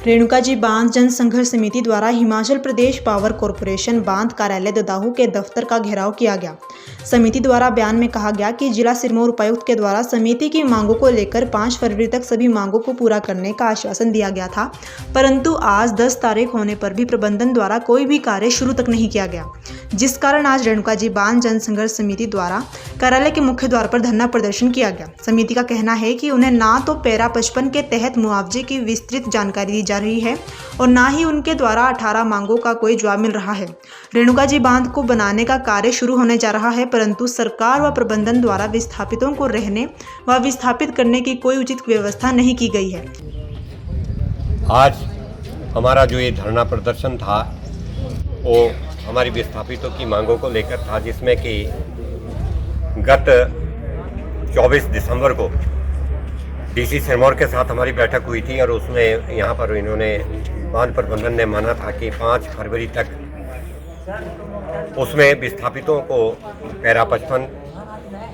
रेणुका जी बांध जन संघर्ष समिति द्वारा हिमाचल प्रदेश पावर कॉरपोरेशन बांध कार्यालय ददाहू के दफ्तर का घेराव किया गया। समिति द्वारा बयान में कहा गया कि जिला सिरमौर उपायुक्त के द्वारा समिति की मांगों को लेकर 5 फरवरी तक सभी मांगों को पूरा करने का आश्वासन दिया गया था, परंतु आज 10 तारीख होने पर भी प्रबंधन द्वारा कोई भी कार्य शुरू तक नहीं किया गया, जिस कारण आज रेणुका जी बांध जन संघर्ष समिति द्वारा कार्यालय के मुख्य द्वार पर धरना प्रदर्शन किया गया। समिति का कहना है कि उन्हें ना तो पैरा 55 के तहत मुआवजे की विस्तृत जानकारी दी जा रही है और ना ही उनके द्वारा 18 मांगों का कोई जवाब मिल रहा है। रेणुका जी बांध को बनाने का कार्य शुरू होने जा रहा है, परंतु सरकार व प्रबंधन द्वारा विस्थापितों को रहने व विस्थापित करने की कोई उचित व्यवस्था नहीं की गई है। आज हमारा जो ये धरना प्रदर्शन था वो हमारी विस्थापितों की मांगों को लेकर था, जिसमें कि गत 24 दिसंबर को डीसी सिरमौर के साथ हमारी बैठक हुई थी और उसमें यहाँ पर इन्होंने बांध प्रबंधन ने माना था कि 5 फरवरी तक उसमें विस्थापितों को पैरा 55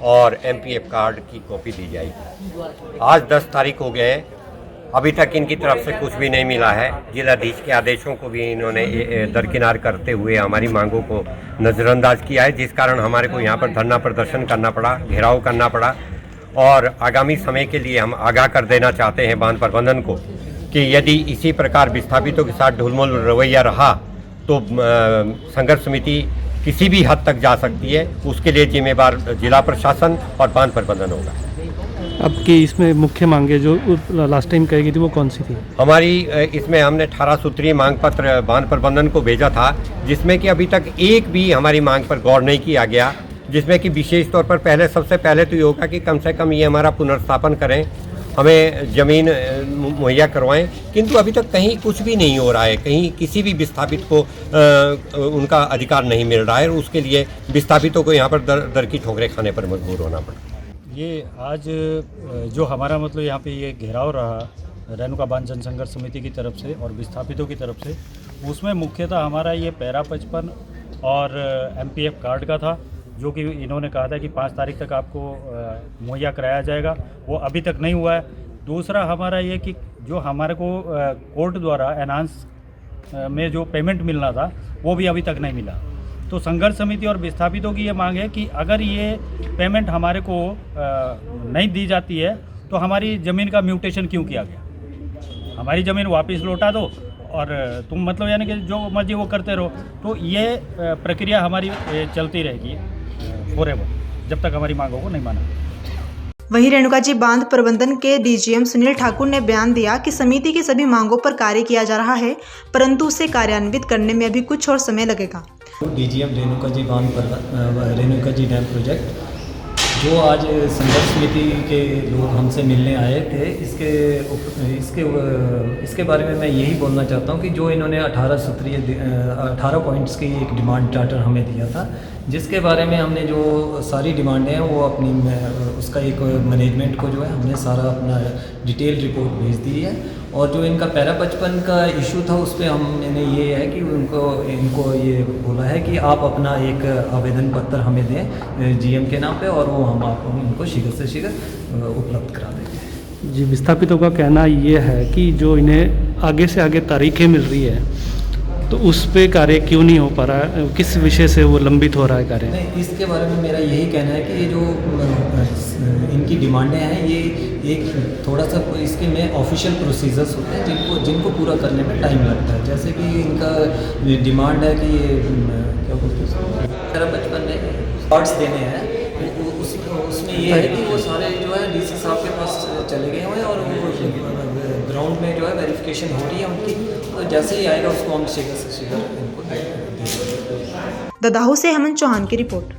और एमपीएफ कार्ड की कॉपी दी जाएगी। आज 10 तारीख हो गए, अभी तक इनकी तरफ से कुछ भी नहीं मिला है। जिलाधीश के आदेशों को भी इन्होंने दरकिनार करते हुए हमारी मांगों को नज़रअंदाज किया है, जिस कारण हमारे को यहाँ पर धरना प्रदर्शन करना पड़ा, घेराव करना पड़ा। और आगामी समय के लिए हम आगाह कर देना चाहते हैं बांध प्रबंधन को कि यदि इसी प्रकार विस्थापितों के साथ ढुलमुल रवैया रहा तो संघर्ष समिति किसी भी हद तक जा सकती है। उसके लिए जिम्मेदार जिला प्रशासन और बांध प्रबंधन होगा। अब की इसमें मुख्य मांगे जो लास्ट टाइम कही गई थी वो कौन सी थी? हमारी इसमें हमने 18 सूत्रीय मांग पत्र बांध प्रबंधन को भेजा था, जिसमें कि अभी तक एक भी हमारी मांग पर गौर नहीं किया गया, जिसमें कि विशेष तौर पर सबसे पहले तो ये होगा कि कम से कम ये हमारा पुनर्स्थापन करें, हमें ज़मीन मुहैया करवाएं। किंतु अभी तक कहीं कुछ भी नहीं हो रहा है, कहीं किसी भी विस्थापित को उनका अधिकार नहीं मिल रहा है और उसके लिए विस्थापितों को यहाँ पर दर की ठोकरें खाने पर मजबूर होना पड़ा। ये आज जो हमारा मतलब यहाँ पे ये घेराव रहा रेणुका बांध जन संघर्ष समिति की तरफ से और विस्थापितों की तरफ से, उसमें मुख्यतः हमारा ये पैरा 55 और एमपीएफ कार्ड का था, जो कि इन्होंने कहा था कि 5 तारीख तक आपको मुहैया कराया जाएगा, वो अभी तक नहीं हुआ है। दूसरा हमारा ये कि जो हमारे को कोर्ट द्वारा एनहांस में जो पेमेंट मिलना था वो भी अभी तक नहीं मिला। तो संघर्ष समिति और विस्थापितों की ये मांग है कि अगर ये पेमेंट हमारे को नहीं दी जाती है तो हमारी ज़मीन का म्यूटेशन क्यों किया गया, हमारी ज़मीन वापस लौटा दो और तुम मतलब यानी कि जो मर्जी वो करते रहो। तो ये प्रक्रिया हमारी चलती रहेगी फॉरएवर, जब तक हमारी मांगों को नहीं माना। वहीं रेणुका जी बांध प्रबंधन के डीजीएम सुनील ठाकुर ने बयान दिया कि समिति की सभी मांगों पर कार्य किया जा रहा है, परंतु उसे कार्यान्वित करने में अभी कुछ और समय लगेगा। डीजीएम रेणुका जी बांध रेणुका जी डैम प्रोजेक्ट जो आज संघर्ष समिति के लोग हमसे मिलने आए थे, इसके बारे में मैं यही बोलना चाहता हूँ कि जो इन्होंने 18 पॉइंट्स की एक डिमांड चार्टर हमें दिया था, जिसके बारे में हमने जो सारी डिमांडें हैं वो अपनी उसका एक मैनेजमेंट को जो है हमने सारा अपना डिटेल रिपोर्ट भेज दी है। और जो इनका पैरा 55 का इशू था उस पर मैंने ये है कि इनको ये बोला है कि आप अपना एक आवेदन पत्र हमें दें जीएम के नाम पे और वो हम आपको उनको शीघ्र से शीघ्र उपलब्ध करा देंगे। जी, विस्थापितों का कहना ये है कि जो इन्हें आगे से आगे तारीखें मिल रही है तो उस पे कार्य क्यों नहीं हो पा रहा है, किस विषय से वो लंबित हो रहा है कार्य? नहीं, इसके बारे में मेरा यही कहना है कि ये जो इनकी डिमांडें हैं ये एक थोड़ा सा इसके में ऑफिशियल प्रोसीजर्स होते हैं जिनको पूरा करने में टाइम लगता है। जैसे कि इनका डिमांड है कि ये क्या बोलते हैं पैरा 55 में कार्ड्स देने हैं, उसमें ये है कि वो सारे जो है डीसी साहब के पास चले गए हैं और ग्राउंड में जो है वेरिफिकेशन हो रही है उनकी, तो जैसे ही आएगा उसको हम शीघ्र से शीघ्र इनको दे देंगे। ददाहू से हेमंत चौहान की रिपोर्ट।